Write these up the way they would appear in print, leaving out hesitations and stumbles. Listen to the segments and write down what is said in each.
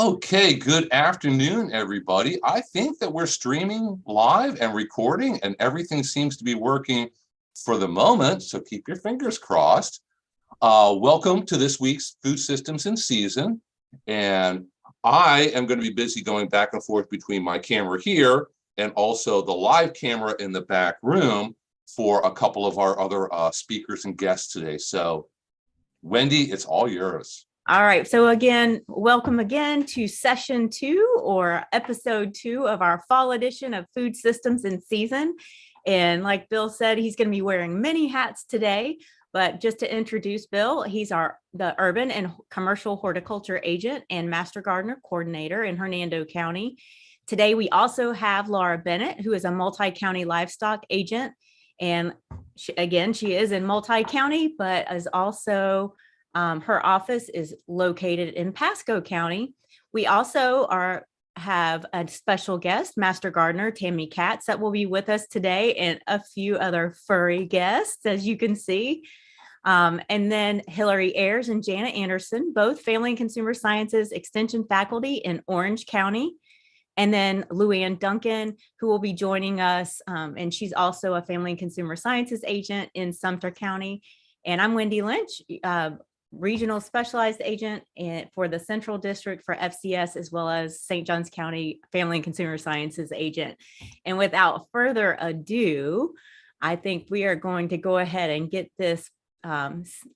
Okay, good afternoon, everybody. I think that we're streaming live and recording, and everything seems to be working for the moment, so keep your fingers crossed. Welcome to this week's Food Systems in Season, and I am going to be busy going back and forth between my camera here and also the live camera in the back room for a couple of our other speakers and guests today. So, Wendy, it's all yours. All right. So again, welcome again to session 2 or episode 2 of our fall edition of Food Systems in Season. And like Bill said, he's going to be wearing many hats today. But just to introduce Bill, he's the Urban and Commercial Horticulture Agent and Master Gardener Coordinator in Hernando County. Today, we also have Laura Bennett, who is a multi-county livestock agent. And she is in multi-county, but is also her office is located in Pasco County. We also have a special guest, Master Gardener Tammy Katz, that will be with us today, and a few other furry guests, as you can see. And then Hillary Ayers and Janet Anderson, both Family and Consumer Sciences Extension faculty in Orange County. And then LuAnn Duncan, who will be joining us, and she's also a Family and Consumer Sciences agent in Sumter County. And I'm Wendy Lynch, Regional Specialized Agent for the Central District for FCS, as well as St. Johns County Family and Consumer Sciences Agent. And without further ado, I think we are going to go ahead and get this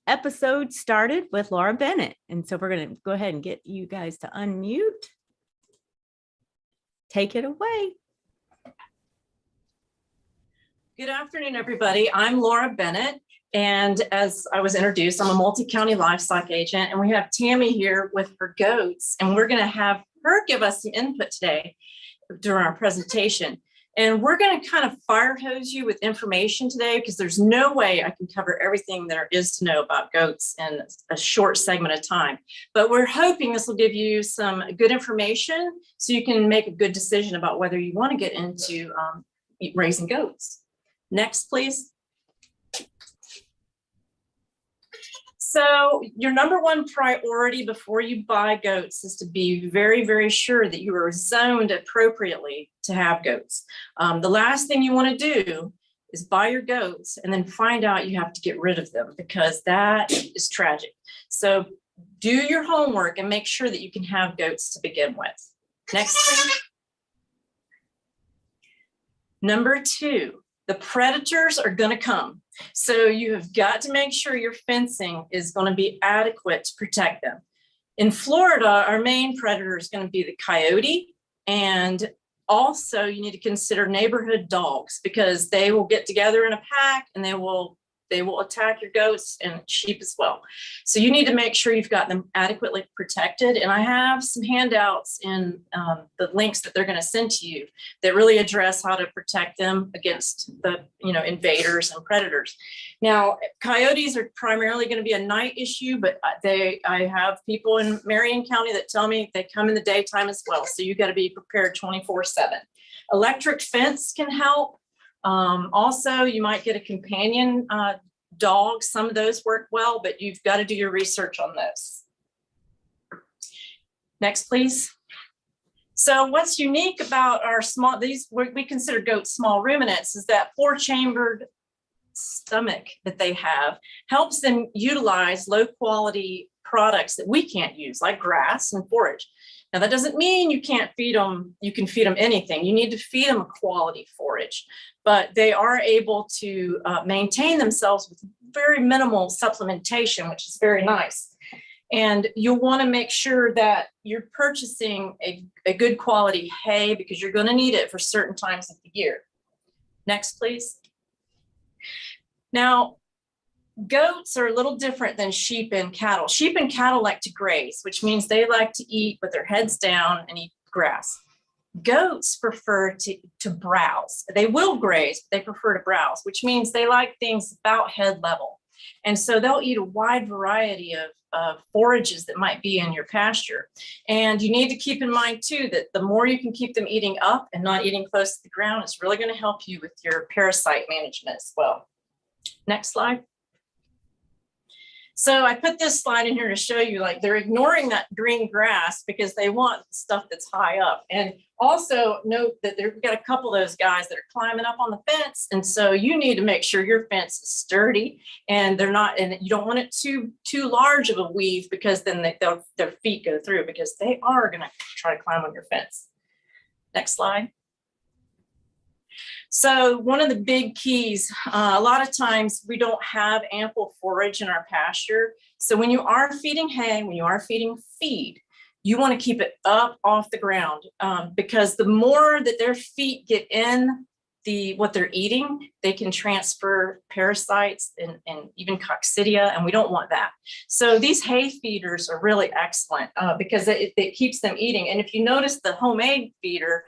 episode started with Laura Bennett. And so we're going to go ahead and get you guys to unmute. Take it away. Good afternoon, everybody. I'm Laura Bennett. And as I was introduced, I'm a multi-county livestock agent, and we have Tammy here with her goats, and we're going to have her give us some input today during our presentation. And we're going to kind of fire hose you with information today, because there's no way I can cover everything there is to know about goats in a short segment of time. But we're hoping this will give you some good information so you can make a good decision about whether you want to get into raising goats. Next, please. So your number one priority before you buy goats is to be very, very sure that you are zoned appropriately to have goats. The last thing you want to do is buy your goats and then find out you have to get rid of them, because that is tragic. So do your homework and make sure that you can have goats to begin with. Next, please. Number 2, the predators are going to come. So you have got to make sure your fencing is going to be adequate to protect them. In Florida, our main predator is going to be the coyote. And also you need to consider neighborhood dogs, because they will get together in a pack and they will attack your goats and sheep as well. So you need to make sure you've got them adequately protected. And I have some handouts in the links that they're going to send to you that really address how to protect them against the invaders and predators. Now, coyotes are primarily going to be a night issue, but I have people in Marion County that tell me they come in the daytime as well. So you got to be prepared 24/7. Electric fence can help. Also, you might get a companion dog. Some of those work well, but you've got to do your research on those. Next, please. So what's unique about our we consider goats small ruminants, is that 4-chambered stomach that they have helps them utilize low quality products that we can't use, like grass and forage. Now, that doesn't mean you can't feed them. You can feed them anything. You need to feed them a quality forage, but they are able to maintain themselves with very minimal supplementation, which is very nice. And you'll want to make sure that you're purchasing a good quality hay, because you're going to need it for certain times of the year. Next, please. Now, goats are a little different than sheep and cattle. Sheep and cattle like to graze, which means they like to eat with their heads down and eat grass. Goats prefer to browse. They will graze, but they prefer to browse, which means they like things about head level. And so they'll eat a wide variety of forages that might be in your pasture. And you need to keep in mind too, that the more you can keep them eating up and not eating close to the ground, it's really going to help you with your parasite management as well. Next slide. So I put this slide in here to show you, like, they're ignoring that green grass because they want stuff that's high up. And also note that they've got a couple of those guys that are climbing up on the fence. And so you need to make sure your fence is sturdy and they're not, and you don't want it too large of a weave, because then their feet go through, because they are going to try to climb on your fence. Next slide. So one of the big keys, a lot of times we don't have ample forage in our pasture. So when you are feeding hay, when you are feeding feed, you want to keep it up off the ground, because the more that their feet get in what they're eating, they can transfer parasites and even coccidia, and we don't want that. So these hay feeders are really excellent because it keeps them eating. And if you notice the homemade feeder,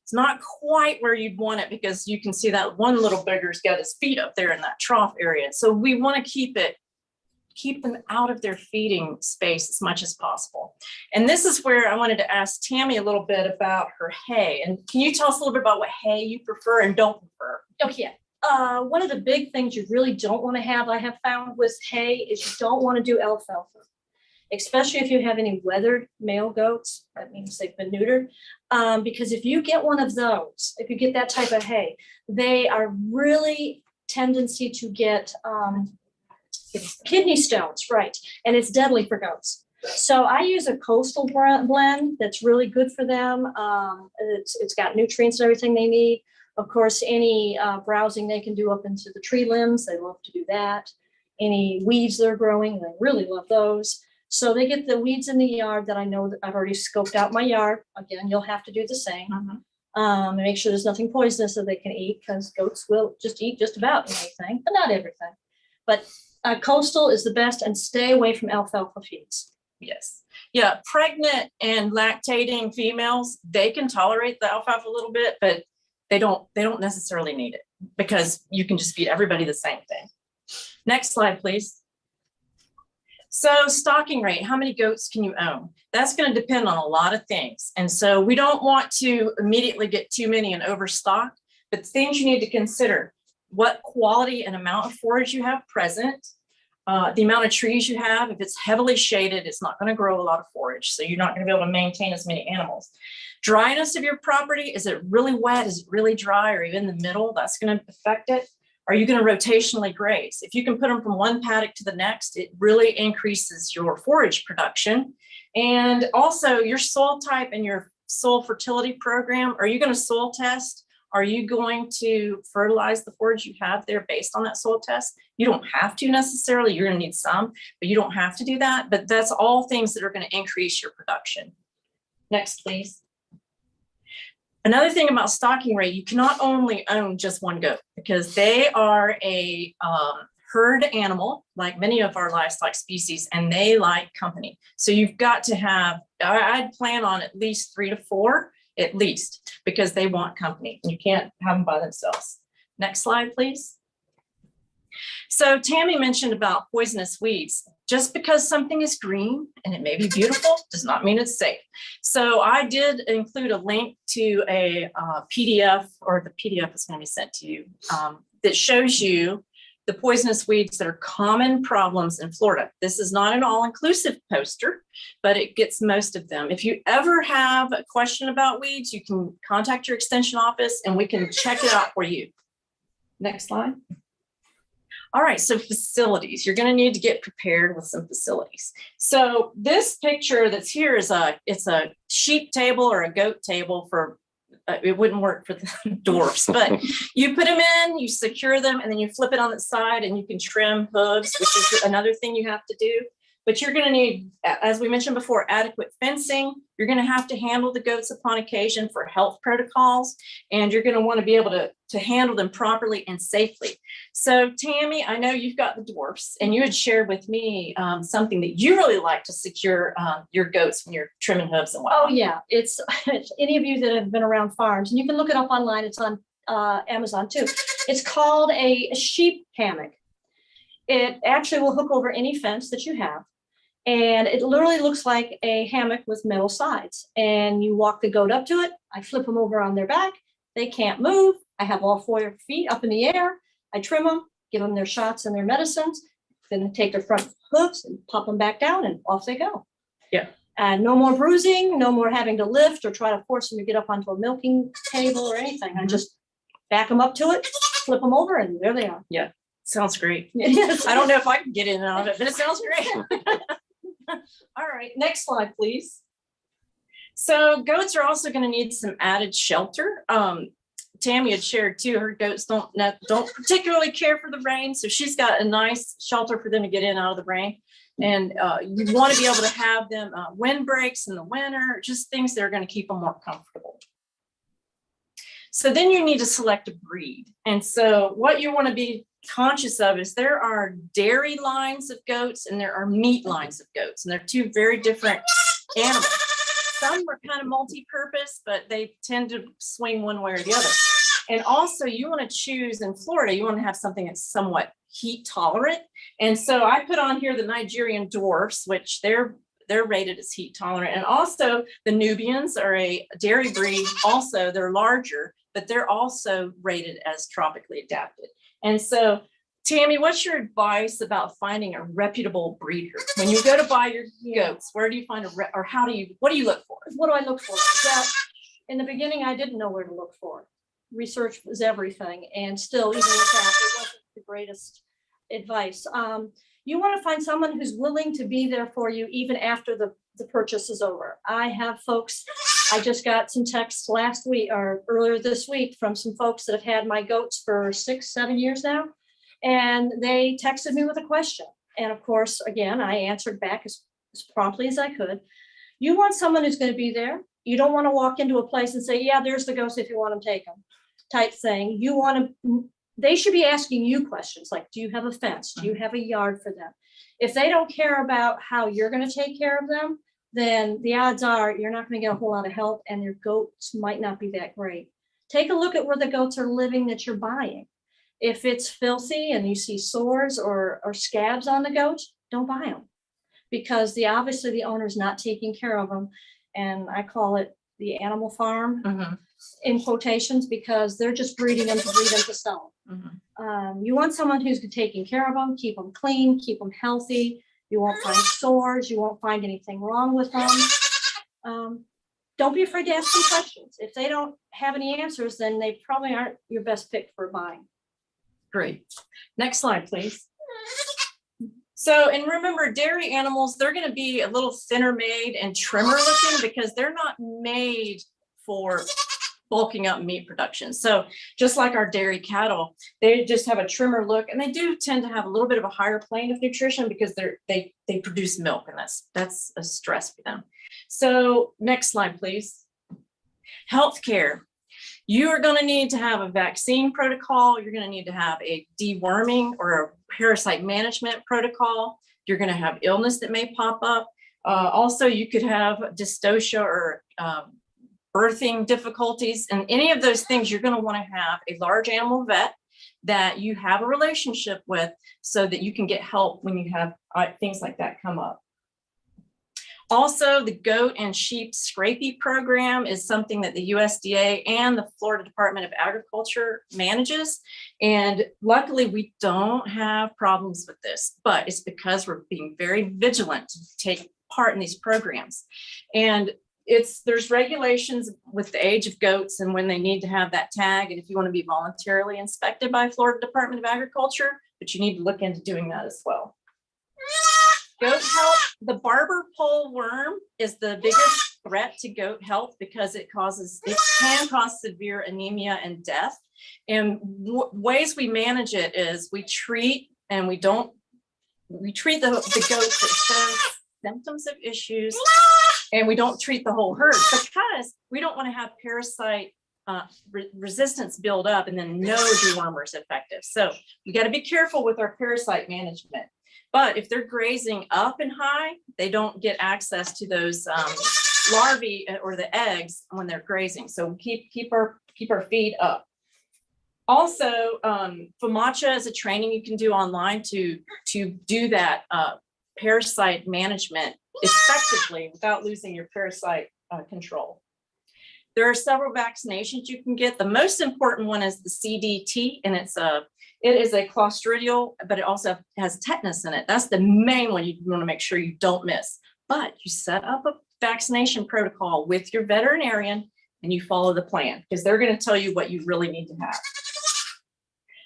it's not quite where you'd want it, because you can see that one little beggar's got his feet up there in that trough area. So we want to keep them out of their feeding space as much as possible. And this is where I wanted to ask Tammy a little bit about her hay. And can you tell us a little bit about what hay you prefer and don't prefer? Okay. One of the big things you really don't want to have, I have found with hay, is you don't want to do alfalfa, especially if you have any weathered male goats. That means they've been neutered. Because if you get one of those, if you get that type of hay, they are really tendency to get kidney stones, right? And it's deadly for goats. So I use a coastal blend that's really good for them. It's got nutrients and everything they need. Of course, any browsing they can do up into the tree limbs, they love to do that. Any weeds they're growing, they really love those. So they get the weeds in the yard that I know that I've already scoped out my yard. Again, you'll have to do the same. And make sure there's nothing poisonous that they can eat, because goats will just eat just about anything, but not everything. But coastal is the best, and stay away from alfalfa feeds. Yes. Yeah. Pregnant and lactating females, they can tolerate the alfalfa a little bit, but they don't necessarily need it, because you can just feed everybody the same thing. Next slide, please. So stocking rate, how many goats can you own? That's going to depend on a lot of things. And so we don't want to immediately get too many and overstock, but things you need to consider: what quality and amount of forage you have present, the amount of trees you have. If it's heavily shaded, it's not going to grow a lot of forage, so you're not going to be able to maintain as many animals. Dryness of your property, is it really wet? Is it really dry, or even in the middle? That's going to affect it. Are you going to rotationally graze? If you can put them from one paddock to the next, it really increases your forage production. And also your soil type and your soil fertility program. Are you going to soil test? Are you going to fertilize the forage you have there based on that soil test? You don't have to necessarily. You're going to need some, but you don't have to do that. But that's all things that are going to increase your production. Next, please. Another thing about stocking rate, you cannot only own just one goat, because they are a herd animal, like many of our livestock species, and they like company. So you've got to have, I'd plan on at least 3 to 4, at least, because they want company, and you can't have them by themselves. Next slide, please. So Tammy mentioned about poisonous weeds. Just because something is green and it may be beautiful does not mean it's safe. So I did include a link to a PDF, or the PDF is going to be sent to you, that shows you the poisonous weeds that are common problems in Florida. This is not an all-inclusive poster, but it gets most of them. If you ever have a question about weeds, you can contact your extension office and we can check it out for you. Next slide. All right, so facilities. You're going to need to get prepared with some facilities. So this picture that's here is it's a sheep table or a goat table for, it wouldn't work for the dwarfs, but you put them in, you secure them, and then you flip it on its side and you can trim hooves, which is another thing you have to do. But you're going to need, as we mentioned before, adequate fencing. You're going to have to handle the goats upon occasion for health protocols, and you're going to want to be able to handle them properly and safely. So Tammy, I know you've got the dwarfs, and you had shared with me something that you really like to secure your goats when you're trimming hooves and whatnot. Oh yeah, it's any of you that have been around farms, and you can look it up online. It's on Amazon too. It's called a sheep hammock. It actually will hook over any fence that you have. And it literally looks like a hammock with metal sides. And you walk the goat up to it. I flip them over on their back. They can't move. I have all 4 feet up in the air. I trim them, give them their shots and their medicines. Then they take their front hooves and pop them back down and off they go. Yeah. And no more bruising, no more having to lift or try to force them to get up onto a milking table or anything. I just back them up to it, flip them over, and there they are. Yeah, sounds great. Yes. I don't know if I can get in and out of it, but it sounds great. All right, next slide, please. So goats are also going to need some added shelter. Tammy had shared too, her goats don't particularly care for the rain. So she's got a nice shelter for them to get in out of the rain. And you want to be able to have them windbreaks in the winter, just things that are going to keep them more comfortable. So then you need to select a breed. And so what you want to be conscious of is there are dairy lines of goats and there are meat lines of goats. And they're two very different animals. Some are kind of multi-purpose, but they tend to swing one way or the other. And also you want to choose in Florida, you want to have something that's somewhat heat tolerant. And so I put on here the Nigerian dwarfs, which they're rated as heat tolerant. And also the Nubians are a dairy breed. Also, they're larger, but they're also rated as tropically adapted. And so Tammy, what's your advice about finding a reputable breeder? When you go to buy your goats, where do you find what do you look for? What do I look for? Well, in the beginning, I didn't know where to look for. Research was everything. And still, even with that, it wasn't the greatest advice. You want to find someone who's willing to be there for you even after the purchase is over. I have folks, I just got some texts last week or earlier this week from some folks that have had my goats for 6-7 years now. And they texted me with a question. And of course, again, I answered back as promptly as I could. You want someone who's going to be there. You don't want to walk into a place and say, yeah, there's the goats if you want them, take them type thing. You want to, they should be asking you questions like, do you have a fence? Do you have a yard for them? If they don't care about how you're going to take care of them, then the odds are you're not going to get a whole lot of help and your goats might not be that great. Take a look at where the goats are living that you're buying. If it's filthy and you see sores or scabs on the goats, don't buy them because obviously the owner's not taking care of them. And I call it the animal farm in quotations because they're just breeding them to breed them to sell. You want someone who's taking care of them, keep them clean, keep them healthy. You won't find sores. You won't find anything wrong with them. Don't be afraid to ask some questions. If they don't have any answers, then they probably aren't your best pick for buying. Great. Next slide, please. So, and remember, dairy animals, they're going to be a little thinner made and trimmer looking because they're not made for bulking up meat production. So just like our dairy cattle, they just have a trimmer look and they do tend to have a little bit of a higher plane of nutrition because they produce milk and that's a stress for them. So next slide, please. Healthcare. You are going to need to have a vaccine protocol. You're going to need to have a deworming or a parasite management protocol. You're going to have illness that may pop up. Also, you could have dystocia or birthing difficulties. And any of those things, you're going to want to have a large animal vet that you have a relationship with so that you can get help when you have things like that come up. Also, the goat and sheep scrapie program is something that the USDA and the Florida Department of Agriculture manages. And luckily, we don't have problems with this, but it's because we're being very vigilant to take part in these programs. And there's regulations with the age of goats and when they need to have that tag. And if you want to be voluntarily inspected by Florida Department of Agriculture, but you need to look into doing that as well. Goat health, the barber pole worm is the biggest threat to goat health because it can cause severe anemia and death. And ways we manage it is we treat the goats that show symptoms of issues, and we don't treat the whole herd because we don't want to have parasite resistance build up and then no dewormer is effective. So we got to be careful with our parasite management. But if they're grazing up and high, they don't get access to those larvae or the eggs when they're grazing. So keep our feed up. Also, FAMACHA is a training you can do online to do that parasite management effectively without losing your parasite control. There are several vaccinations you can get. The most important one is the CDT, and it is a clostridial, but it also has tetanus in it. That's the main one you want to make sure you don't miss. But you set up a vaccination protocol with your veterinarian and you follow the plan, because they're going to tell you what you really need to have.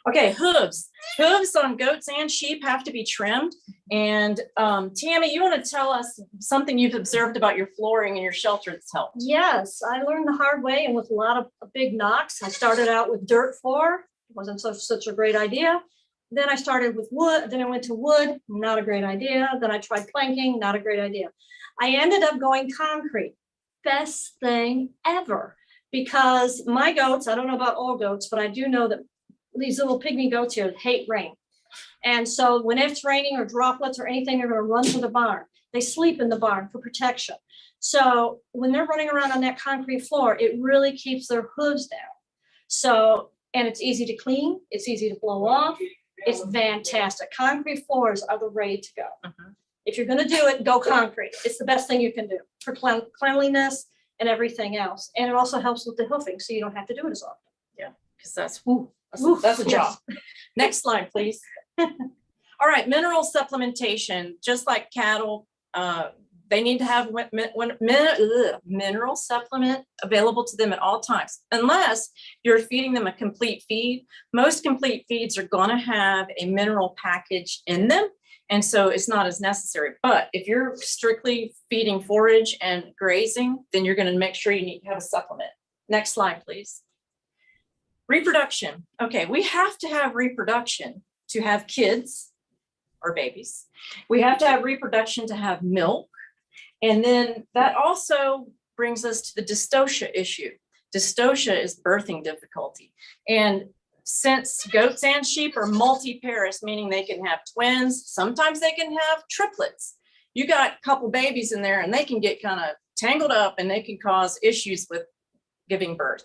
Okay, hooves. Hooves on goats and sheep have to be trimmed. And Tammy, you want to tell us something you've observed about your flooring in your shelter that's helped? Yes, I learned the hard way and with a lot of big knocks. I started out with dirt floor. It wasn't such a great idea. Then I started with wood. Then I went to wood. Not a great idea. Then I tried planking. Not a great idea. I ended up going concrete. Best thing ever. Because my goats, I don't know about all goats, but I do know that these little pygmy goats here hate rain. And so when it's raining or droplets or anything, they're going to run to the barn. They sleep in the barn for protection. So when they're running around on that concrete floor, it really keeps their hooves down. So, and it's easy to clean. It's easy to blow off. It's fantastic. Concrete floors are the way to go. If you're going to do it, go concrete. It's the best thing you can do for cleanliness and everything else. And it also helps with the hoofing, so you don't have to do it as often. Yeah, because that's a job. Next slide, please. All right, mineral supplementation, just like cattle, they need to have mineral supplement available to them at all times, unless you're feeding them a complete feed. Most complete feeds are going to have a mineral package in them, and so it's not as necessary. But if you're strictly feeding forage and grazing, then you're going to make sure you need to have a supplement. Next slide, please. Reproduction. Okay, we have to have reproduction to have kids or babies. We have to have reproduction to have milk. And then that also brings us to the dystocia issue. Dystocia is birthing difficulty. And since goats and sheep are multiparous, meaning they can have twins, sometimes they can have triplets. You got a couple babies in there and they can get kind of tangled up and they can cause issues with giving birth.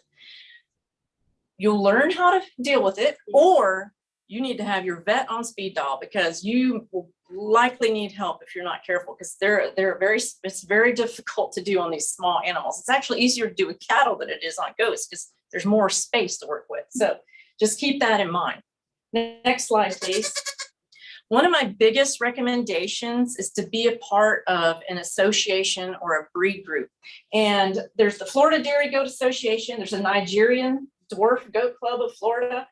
You'll learn how to deal with it, or you need to have your vet on speed dial, because you will likely need help if you're not careful, because it's very difficult to do on these small animals. It's actually easier to do with cattle than it is on goats, because there's more space to work with. So just keep that in mind. Next slide, please. One of my biggest recommendations is to be a part of an association or a breed group. And there's the Florida Dairy Goat Association. There's a Nigerian Dwarf Goat Club of Florida.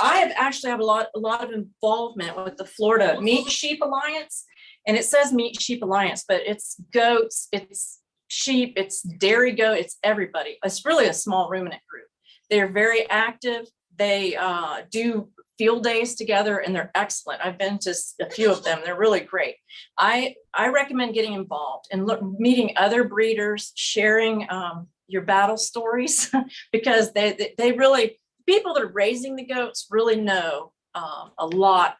I have actually a lot of involvement with the Florida Meat Sheep Alliance, and it says Meat Sheep Alliance, but it's goats, it's sheep, it's dairy goat, it's everybody. It's really a small ruminant group. They're very active. They do field days together, and they're excellent. I've been to a few of them. They're really great. I recommend getting involved and meeting other breeders, sharing your battle stories, because they really, people that are raising the goats really know a lot,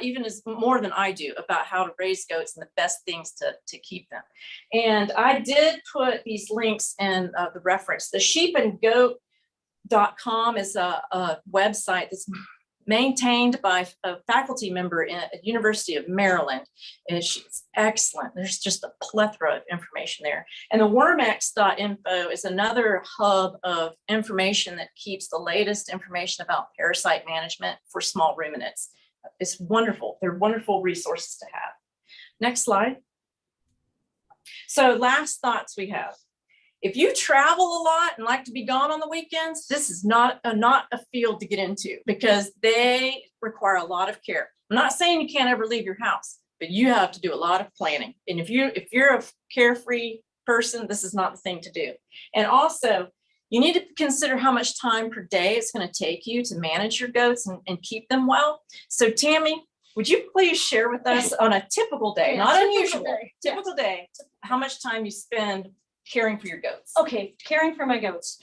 even as more than I do, about how to raise goats and the best things to keep them. And I did put these links in the reference. The sheepandgoat.com is a website that's maintained by a faculty member at the University of Maryland. And she's excellent. There's just a plethora of information there. And the wormx.info is another hub of information that keeps the latest information about parasite management for small ruminants. It's wonderful. They're wonderful resources to have. Next slide. So last thoughts we have. If you travel a lot and like to be gone on the weekends, this is not a field to get into, because they require a lot of care. I'm not saying you can't ever leave your house, but you have to do a lot of planning. And if you're a carefree person, this is not the thing to do. And also, you need to consider how much time per day it's going to take you to manage your goats and keep them well. So Tammy, would you please share with us on a typical day, not unusual, typical day, how much time you spend caring for your goats? Okay, caring for my goats.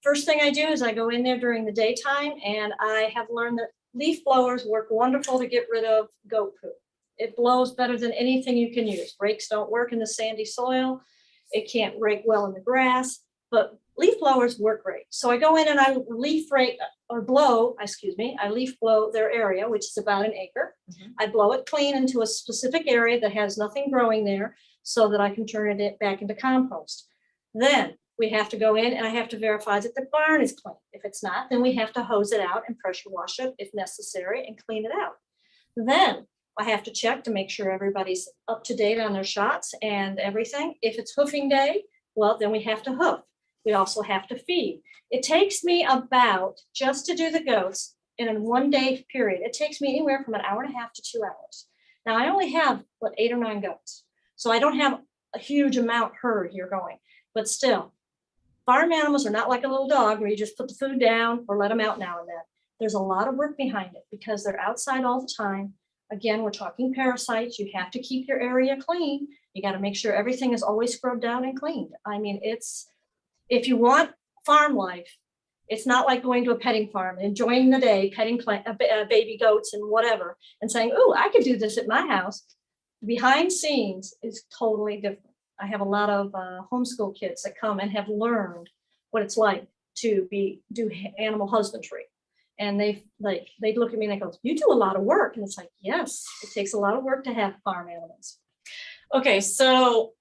First thing I do is I go in there during the daytime, and I have learned that leaf blowers work wonderful to get rid of goat poop. It blows better than anything you can use. Rakes don't work in the sandy soil. It can't rake well in the grass, but leaf blowers work great. So I go in and I leaf blow their area, which is about an acre. Mm-hmm. I blow it clean into a specific area that has nothing growing there, so that I can turn it back into compost. Then We have to go in and I have to verify that the barn is clean. If it's not, then we have to hose it out and pressure wash it if necessary and clean it out. Then I have to check to make sure everybody's up to date on their shots and everything. If it's hoofing day, well, then we have to hoof. We also have to feed. It takes me about, just to do the goats in a 1 day period, it takes me anywhere from an hour and a half to 2 hours. Now I only have 8 or 9 goats. So I don't have a huge amount herd here going, but still, farm animals are not like a little dog where you just put the food down or let them out now and then. There's a lot of work behind it because they're outside all the time. Again, we're talking parasites. You have to keep your area clean. You got to make sure everything is always scrubbed down and cleaned. I mean, if you want farm life, it's not like going to a petting farm and enjoying the day, petting baby goats and whatever, and saying, oh, I could do this at my house. Behind scenes is totally different. I have a lot of homeschool kids that come and have learned what it's like to do animal husbandry. And they look at me and they go, you do a lot of work. And it's like, yes, it takes a lot of work to have farm animals. Okay, so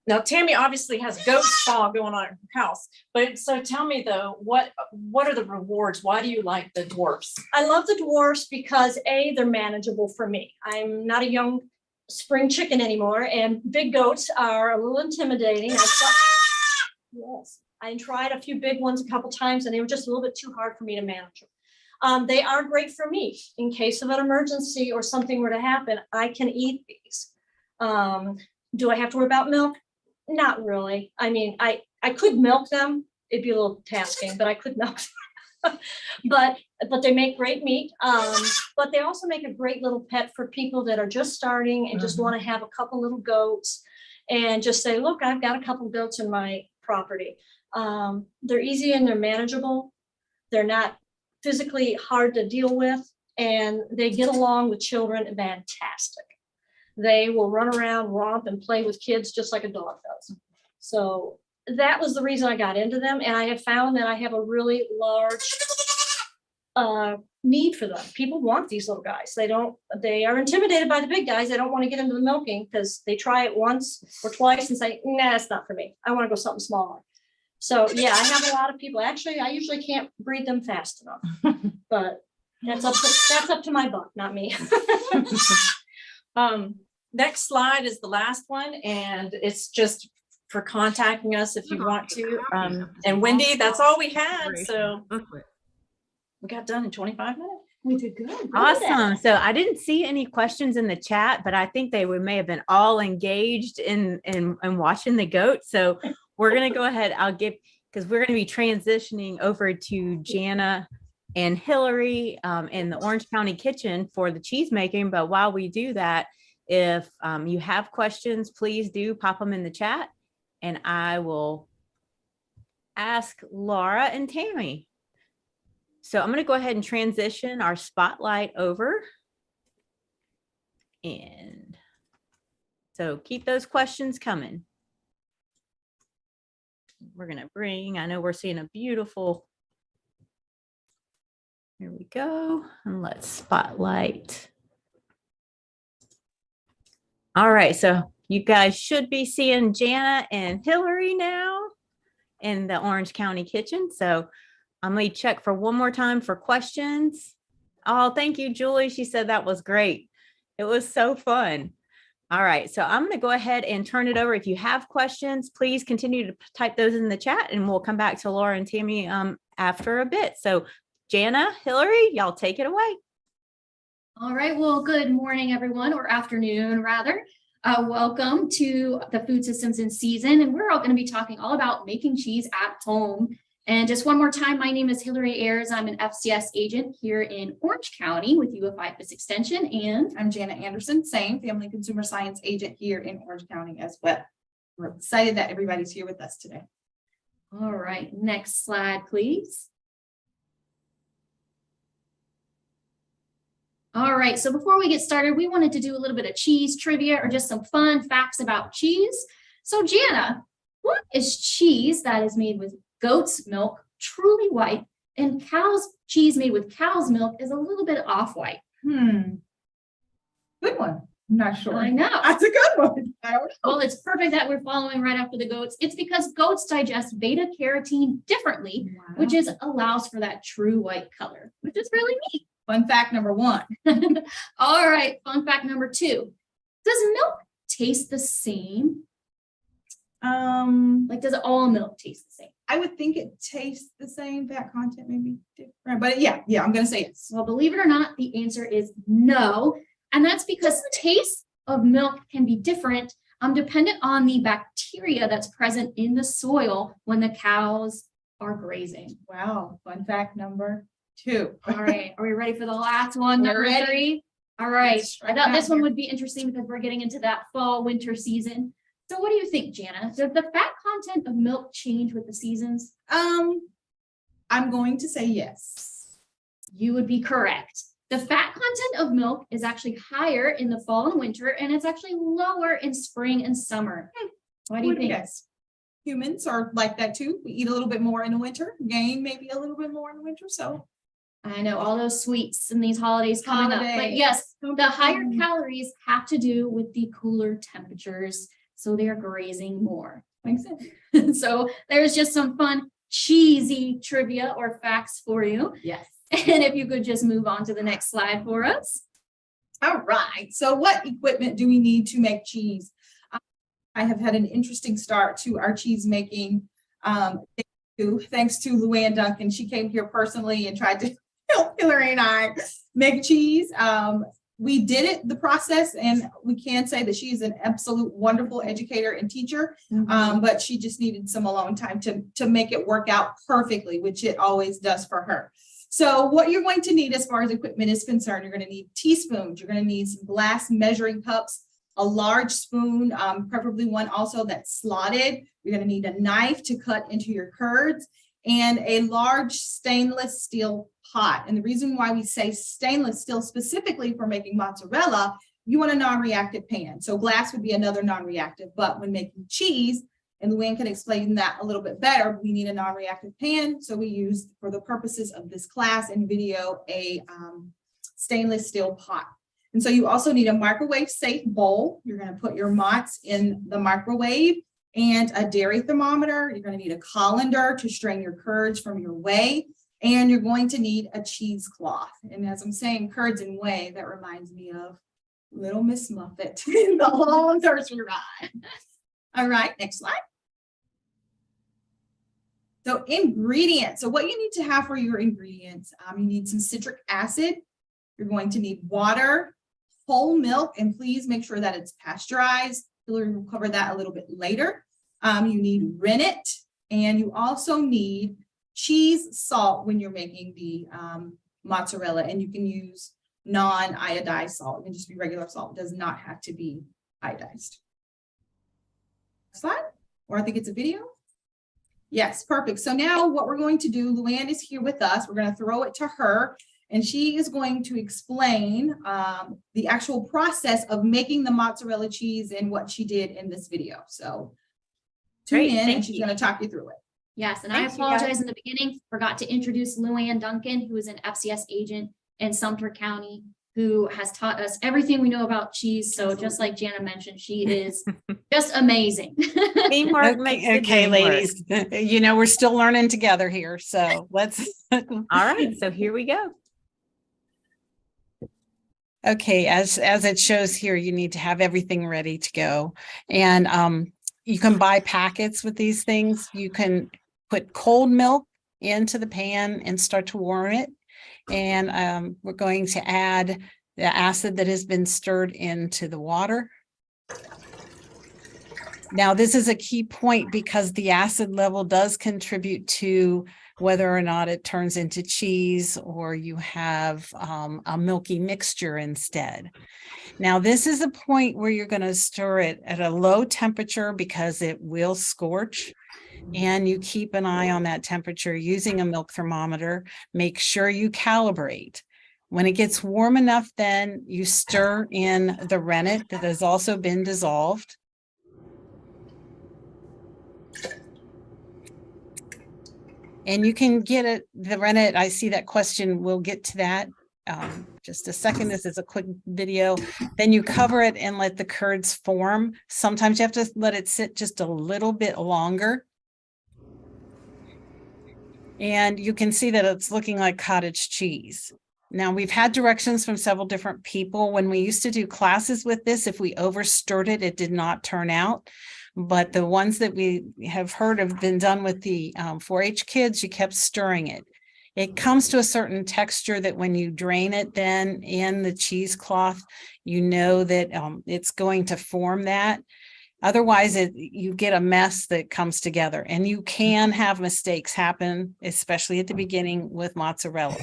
now Tammy obviously has goat spa going on at her house, but so tell me though, what are the rewards? Why do you like the dwarfs? I love the dwarfs because they're manageable for me. I'm not a young spring chicken anymore, and big goats are a little intimidating. Yes, I tried a few big ones a couple times and they were just a little bit too hard for me to manage. They are great for me in case of an emergency or something were to happen. I can eat these. Do I have to worry about milk? Not really. I mean, I could milk them. It'd be a little tasking, but I could milk them. but they make great meat. But they also make a great little pet for people that are just starting and just want to have a couple little goats and just say, look, I've got a couple goats in my property. They're easy and they're manageable. They're not physically hard to deal with, and they get along with children fantastic. They will run around, romp, and play with kids just like a dog does. So that was the reason I got into them, and I have found that I have a really large need for them. People want these little guys. They are intimidated by the big guys. They don't want to get into the milking because they try it once or twice and say, nah, it's not for me. I want to go something smaller. So yeah, I have a lot of people. Actually, I usually can't breed them fast enough, but that's up to my buck, not me. Next slide is the last one, and it's just for contacting us if you want to. And Wendy, that's all we had. So we got done in 25 minutes. We did good. Awesome. So I didn't see any questions in the chat, but I think may have been all engaged in watching the goat. So we're going to go ahead. Because we're going to be transitioning over to Jana and Hillary in the Orange County kitchen for the cheese making. But while we do that, if you have questions, please do pop them in the chat and I will ask Laura and Tammy. So I'm going to go ahead and transition our spotlight over. And so keep those questions coming. We're going to I know we're seeing a beautiful, here we go. And let's spotlight. All right. So you guys should be seeing Jana and Hillary now in the Orange County kitchen. So I'm going to check for one more time for questions. Oh, thank you, Julie. She said that was great. It was so fun. All right, so I'm going to go ahead and turn it over. If you have questions, please continue to type those in the chat and we'll come back to Laura and Tammy after a bit. So Jana, Hillary, y'all take it away. All right, well, good morning, everyone, or afternoon, rather. Welcome to the Food Systems in Season, and we're all going to be talking all about making cheese at home. And just one more time, my name is Hillary Ayers. I'm an FCS agent here in Orange County with IFAS Extension, and I'm Janet Anderson, same Family Consumer Science agent here in Orange County as well. We're excited that everybody's here with us today. All right, next slide, please. All right, so before we get started, we wanted to do a little bit of cheese trivia or just some fun facts about cheese. So Jana, what is cheese that is made with goat's milk, truly white, and cheese made with cow's milk is a little bit off-white? Good one. I'm not sure. I know. That's a good one. I don't know. Well, it's perfect that we're following right after the goats. It's because goats digest beta carotene differently, which allows for that true white color, which is really neat. Fun fact number 1. All right, fun fact number 2. Does milk taste the same? Like, does all milk taste the same? I would think it tastes the same. Fat content may be different, but yeah, I'm gonna say yes. Well, believe it or not, the answer is no. And that's because taste of milk can be different, dependent on the bacteria that's present in the soil when the cows are grazing. Wow, fun fact number 2. All right, are we ready for the last one? We're Number ready. 3. All right, Let's I thought this one here. would be interesting because we're getting into that fall winter season. So what do you think, Jana? Does the fat content of milk change with the seasons? I'm going to say yes. You would be correct. The fat content of milk is actually higher in the fall and winter, and it's actually lower in spring and summer. What do you think? Yes. Humans are like that too. We eat a little bit more in the winter, gain maybe a little bit more in the winter. So I know all those sweets and these holidays coming up, but Holidays. yes, the higher calories have to do with the cooler temperatures. So they're grazing more. makes sense. So there's just some fun cheesy trivia or facts for you. Yes. And if you could just move on to the next slide for us. All right. So what equipment do we need to make cheese? I have had an interesting start to our cheese making. Thanks to LuAnn Duncan. She came here personally and tried to help Hillary and I make cheese. We did it, the process, and we can say that she is an absolute wonderful educator and teacher, but she just needed some alone time to make it work out perfectly, which it always does for her. So what you're going to need as far as equipment is concerned, you're going to need teaspoons, you're going to need some glass measuring cups, a large spoon, preferably one also that's slotted. You're going to need a knife to cut into your curds, and a large stainless steel pot. And the reason why we say stainless steel specifically for making mozzarella, you want a non-reactive pan. So glass would be another non-reactive, but when making cheese, and LuAnn can explain that a little bit better, we need a non-reactive pan. So we use, for the purposes of this class and video, a stainless steel pot. And so you also need a microwave safe bowl. You're going to put your mozz in the microwave, and a dairy thermometer. You're going to need a colander to strain your curds from your whey, and you're going to need a cheesecloth. And as I'm saying curds and whey, that reminds me of Little Miss Muffet in the whole nursery rhyme. All right, next slide. So ingredients. So what you need to have for your ingredients, you need some citric acid. You're going to need water, whole milk, and please make sure that it's pasteurized. Hillary will cover that a little bit later. You need rennet, and you also need cheese salt when you're making the mozzarella, and you can use non-iodized salt. It can just be regular salt. It does not have to be iodized. Slide, or I think it's a video. Yes, perfect. So now what we're going to do, LuAnn is here with us. We're going to throw it to her, and she is going to explain the actual process of making the mozzarella cheese and what she did in this video. So tune in, and she's going to talk you through it. Yes, and Thanks, I you guys. apologize in the beginning, forgot to introduce LuAnn Duncan, who is an FCS agent in Sumter County, who has taught us everything we know about cheese. So just like Jana mentioned, she is just amazing. Teamwork makes the Okay, dream work. ladies, you know, we're still learning together here. So let's. All right, so here we go. Okay, as it shows here, you need to have everything ready to go. And you can buy packets with these things. You can put cold milk into the pan and start to warm it. And we're going to add the acid that has been stirred into the water. Now, this is a key point because the acid level does contribute to whether or not it turns into cheese or you have a milky mixture instead. Now, this is a point where you're going to stir it at a low temperature because it will scorch. And you keep an eye on that temperature using a milk thermometer. Make sure you calibrate. When it gets warm enough, then you stir in the rennet that has also been dissolved. And you can get it, the rennet, I see that question, we'll get to that. just a second. This is a quick video. Then you cover it and let the curds form. Sometimes you have to let it sit just a little bit longer. And you can see that it's looking like cottage cheese. Now, we've had directions from several different people. When we used to do classes with this, if we overstirred it, it did not turn out. But the ones that we have heard have been done with the 4-H kids, you kept stirring it. It comes to a certain texture that when you drain it then in the cheesecloth, you know that it's going to form that. Otherwise, you get a mess that comes together, and you can have mistakes happen, especially at the beginning with mozzarella.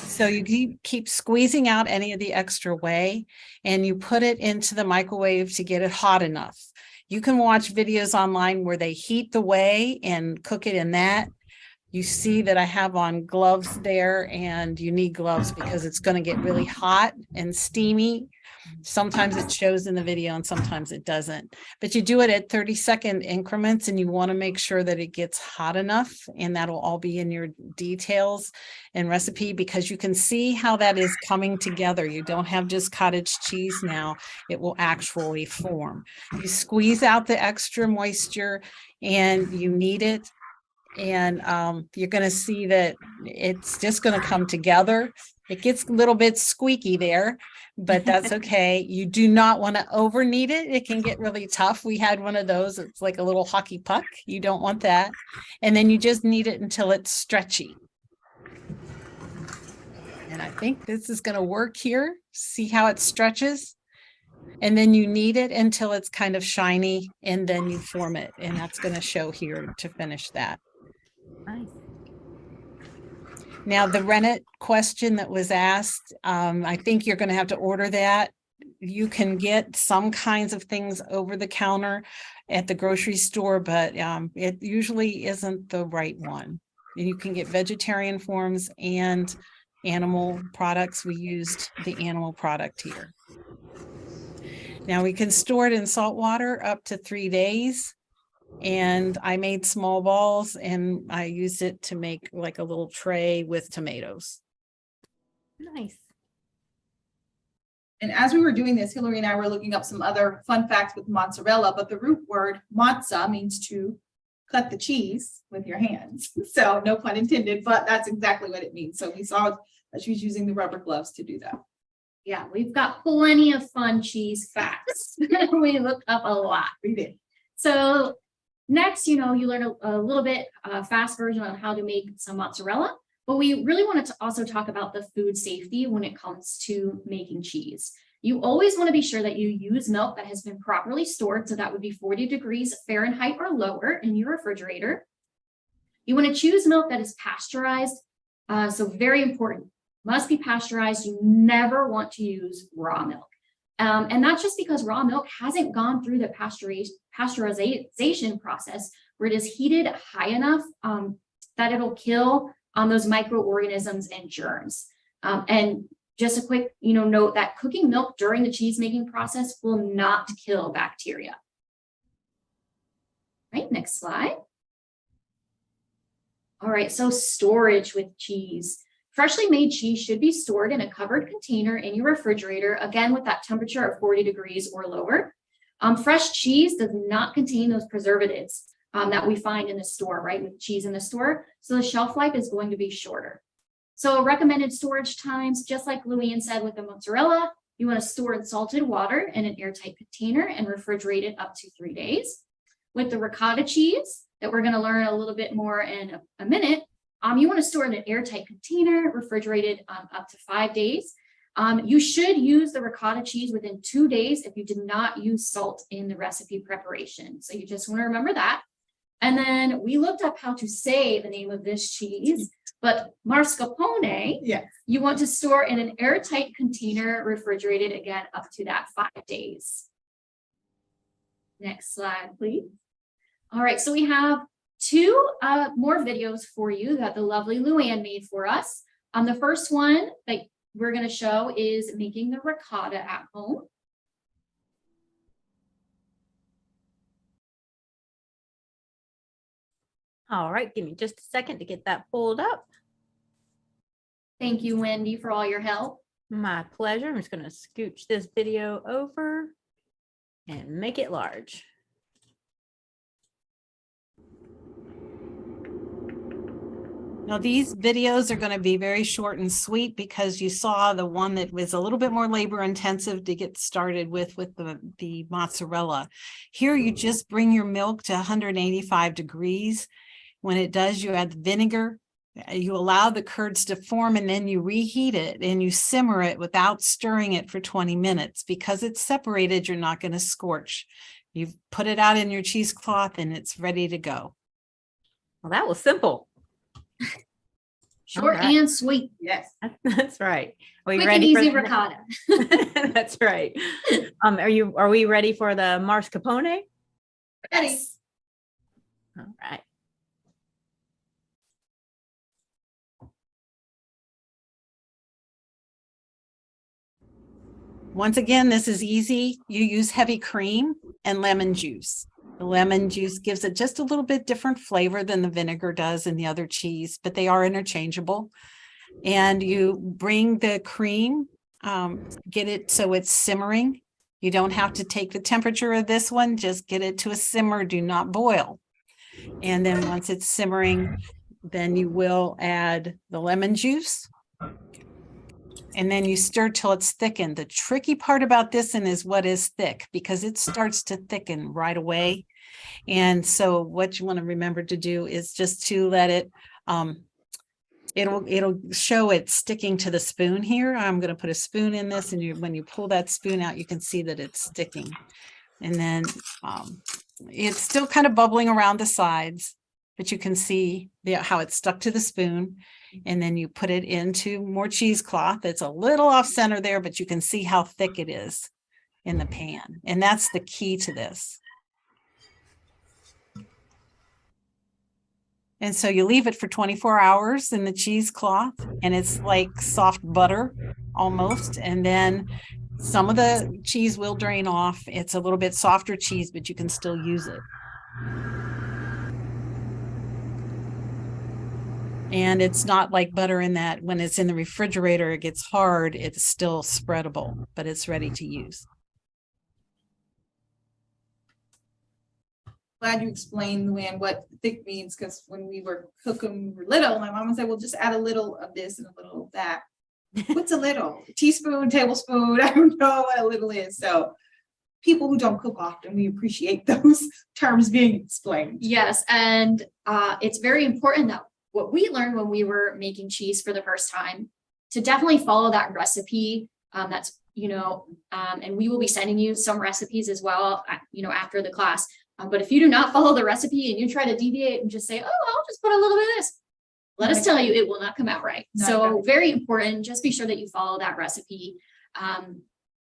So you keep squeezing out any of the extra whey, and you put it into the microwave to get it hot enough. You can watch videos online where they heat the whey and cook it in that. You see that I have on gloves there, and you need gloves because it's going to get really hot and steamy. Sometimes it shows in the video and sometimes it doesn't, but you do it at 30-second increments, and you want to make sure that it gets hot enough, and that'll all be in your details and recipe, because you can see how that is coming together. You don't have just cottage cheese now, it will actually form. You squeeze out the extra moisture and you knead it, and you're going to see that it's just going to come together. It gets a little bit squeaky there, but that's okay. You do not want to over knead it. It can get really tough. We had one of those. It's like a little hockey puck. You don't want that. And then you just knead it until it's stretchy. And I think this is going to work here. See how it stretches? And then you knead it until it's kind of shiny, and then you form it. And that's going to show here to finish that. Nice. Now, the rennet question that was asked, I think you're going to have to order that. You can get some kinds of things over the counter at the grocery store, but it usually isn't the right one. And you can get vegetarian forms and animal products. We used the animal product here. Now, we can store it in salt water up to 3 days. And I made small balls, and I used it to make like a little tray with tomatoes. Nice. And as we were doing this, Hillary and I were looking up some other fun facts with mozzarella, but the root word mozza means to cut the cheese with your hands. So no pun intended, but that's exactly what it means. So we saw that she was using the rubber gloves to do that. Yeah, we've got plenty of fun cheese facts. We looked up a lot. We did. So next, you learn a little bit fast version on how to make some mozzarella, but we really wanted to also talk about the food safety when it comes to making cheese. You always want to be sure that you use milk that has been properly stored. So that would be 40 degrees Fahrenheit or lower in your refrigerator. You want to choose milk that is pasteurized. So very important, must be pasteurized. You never want to use raw milk. And that's just because raw milk hasn't gone through the pasteurization process where it is heated high enough that it'll kill those microorganisms and germs. And just a quick note that cooking milk during the cheese making process will not kill bacteria. Right, next slide. All right, so storage with cheese. Freshly made cheese should be stored in a covered container in your refrigerator, again, with that temperature of 40 degrees or lower. Fresh cheese does not contain those preservatives that we find in the store, right, with cheese in the store. So the shelf life is going to be shorter. So recommended storage times, just like LuAnn said with the mozzarella, you want to store in salted water in an airtight container and refrigerate it up to 3 days. With the ricotta cheese that we're going to learn a little bit more in a minute, you want to store in an airtight container, refrigerated up to 5 days. You should use the ricotta cheese within 2 days if you did not use salt in the recipe preparation. So you just want to remember that. And then we looked up how to say the name of this cheese, but mascarpone, yes, you want to store in an airtight container, refrigerated again up to that 5 days. Next slide, please. All right, so we have two more videos for you that the lovely LuAnn made for us. The first one that we're going to show is making the ricotta at home. All right, give me just a second to get that pulled up. Thank you, Wendy, for all your help. My pleasure. I'm just going to scooch this video over and make it large. Now, these videos are going to be very short and sweet because you saw the one that was a little bit more labor intensive to get started with the mozzarella. Here, you just bring your milk to 185 degrees. When it does, you add the vinegar. You allow the curds to form, and then you reheat it and you simmer it without stirring it for 20 minutes. Because it's separated, you're not going to scorch. You've put it out in your cheesecloth and it's ready to go. Well, that was simple. Short right. and sweet. Yes. That's right. Are we Quick and ready easy for ricotta. That's right. Are we ready for the mascarpone? Ready. All right. Once again, this is easy. You use heavy cream and lemon juice. The lemon juice gives it just a little bit different flavor than the vinegar does in the other cheese, but they are interchangeable. And you bring the cream, get it so it's simmering. You don't have to take the temperature of this one, just get it to a simmer, do not boil. And then once it's simmering, then you will add the lemon juice. And then you stir till it's thickened. The tricky part about this one is what is thick, because it starts to thicken right away. And so what you want to remember to do is just to let it, it'll show it sticking to the spoon here. I'm going to put a spoon in this, and when you pull that spoon out, you can see that it's sticking. And then it's still kind of bubbling around the sides, but you can see how it's stuck to the spoon. And then you put it into more cheesecloth. It's a little off center there, but you can see how thick it is in the pan. And that's the key to this. And so you leave it for 24 hours in the cheesecloth, and it's like soft butter almost. And then some of the cheese will drain off. It's a little bit softer cheese, but you can still use it. And it's not like butter in that when it's in the refrigerator, it gets hard. It's still spreadable, but it's ready to use. Glad you explained, LuAnn, what thick means, because when we were cooking little, my mom would say, well, just add a little of this and a little of that. What's a little? Teaspoon, tablespoon? I don't know what a little is. So people who don't cook often, we appreciate those terms being explained. Yes, and it's very important that what we learned when we were making cheese for the first time, to definitely follow that recipe. That's, and we will be sending you some recipes as well, after the class. But if you do not follow the recipe and you try to deviate and just say, oh, I'll just put a little bit of this, let us tell you, it will not come out right. So very important, just be sure that you follow that recipe.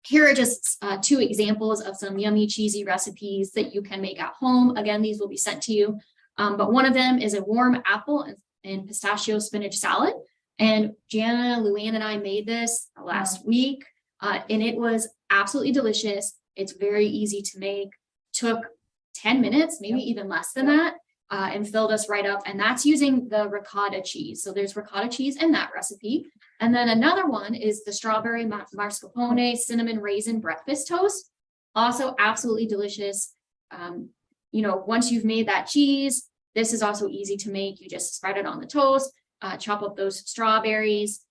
Here are just 2 examples of some yummy, cheesy recipes that you can make at home. Again, these will be sent to you. But one of them is a warm apple and pistachio spinach salad. And Jana, LuAnn, and I made this last week, and it was absolutely delicious. It's very easy to make. Took 10 minutes, maybe even less than that, and filled us right up. And that's using the ricotta cheese. So there's ricotta cheese in that recipe. And then another one is the strawberry mascarpone cinnamon raisin breakfast toast. Also absolutely delicious. Once you've made that cheese, this is also easy to make. You just spread it on the toast, chop up those strawberries,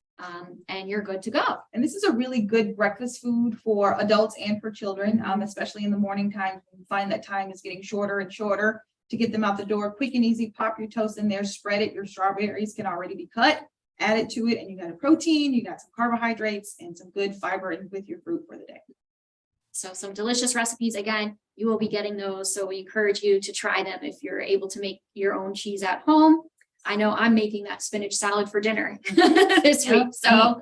and you're good to go. And this is a really good breakfast food for adults and for children, especially in the morning time. You find that time is getting shorter and shorter to get them out the door. Quick and easy, pop your toast in there, spread it. Your strawberries can already be cut, add it to it, and you got a protein, you got some carbohydrates and some good fiber with your fruit for the day. So some delicious recipes. Again, you will be getting those. So we encourage you to try them if you're able to make your own cheese at home. I know I'm making that spinach salad for dinner this week. So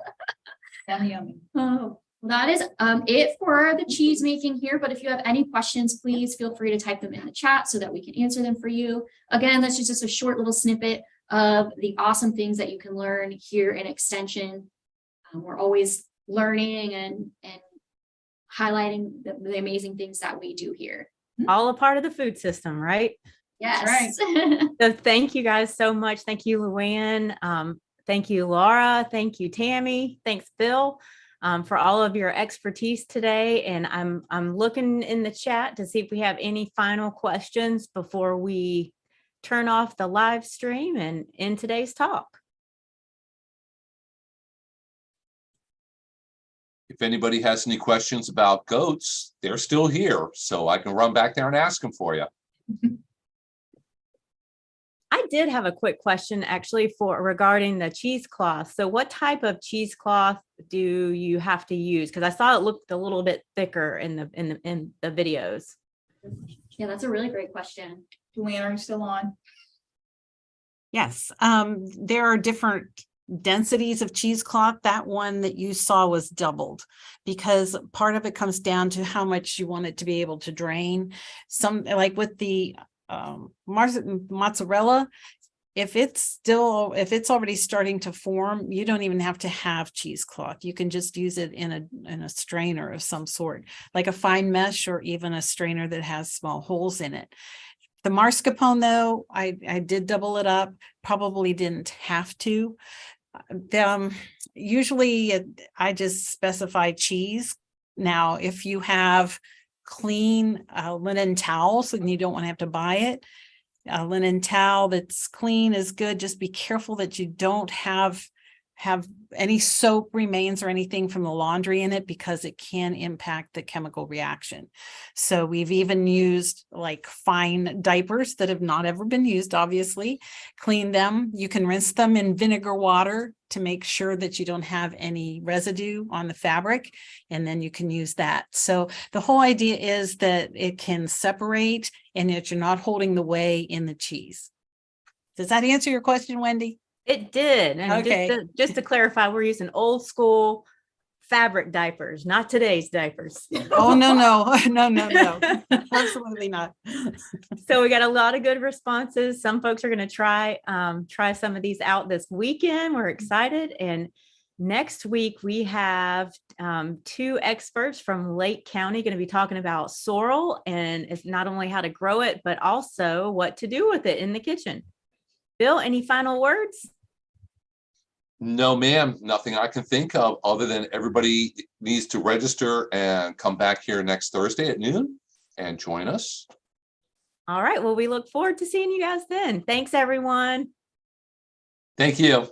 yummy. Oh, well, that is it for the cheese making here. But if you have any questions, please feel free to type them in the chat so that we can answer them for you. Again, that's just a short little snippet of the awesome things that you can learn here in Extension. We're always learning and highlighting the amazing things that we do here. All a part of the food system, right? Yes. Right. So thank you guys so much. Thank you, LuAnn. Thank you, Laura. Thank you, Tammy. Thanks, Bill, for all of your expertise today. And I'm looking in the chat to see if we have any final questions before we turn off the live stream and end today's talk. If anybody has any questions about goats, they're still here, so I can run back there and ask them for you. I did have a quick question actually regarding the cheesecloth. So what type of cheesecloth do you have to use? Because I saw it looked a little bit thicker in the videos. Yeah, that's a really great question. LuAnn, are you still on? Yes, there are different densities of cheesecloth. That one that you saw was doubled because part of it comes down to how much you want it to be able to drain. Some, like with the mozzarella, if it's already starting to form, you don't even have to have cheesecloth. You can just use it in a strainer of some sort, like a fine mesh or even a strainer that has small holes in it. The mascarpone, though, I did double it up, probably didn't have to. Usually I just specify cheese. Now, if you have clean linen towels and you don't want to have to buy it, a linen towel that's clean is good. Just be careful that you don't have any soap remains or anything from the laundry in it, because it can impact the chemical reaction. So we've even used like fine diapers that have not ever been used, obviously, clean them. You can rinse them in vinegar water to make sure that you don't have any residue on the fabric, and then you can use that. So the whole idea is that it can separate and that you're not holding the whey in the cheese. Does that answer your question, Wendy? It did. And Okay. just to clarify, we're using old school fabric diapers, not today's diapers. Oh, no, absolutely not. So we got a lot of good responses. Some folks are going to try some of these out this weekend. We're excited. And next week we have 2 experts from Lake County going to be talking about sorrel, and it's not only how to grow it, but also what to do with it in the kitchen. Bill, any final words? No, ma'am, nothing I can think of other than everybody needs to register and come back here next Thursday at noon and join us. All right. Well, we look forward to seeing you guys then. Thanks, everyone. Thank you.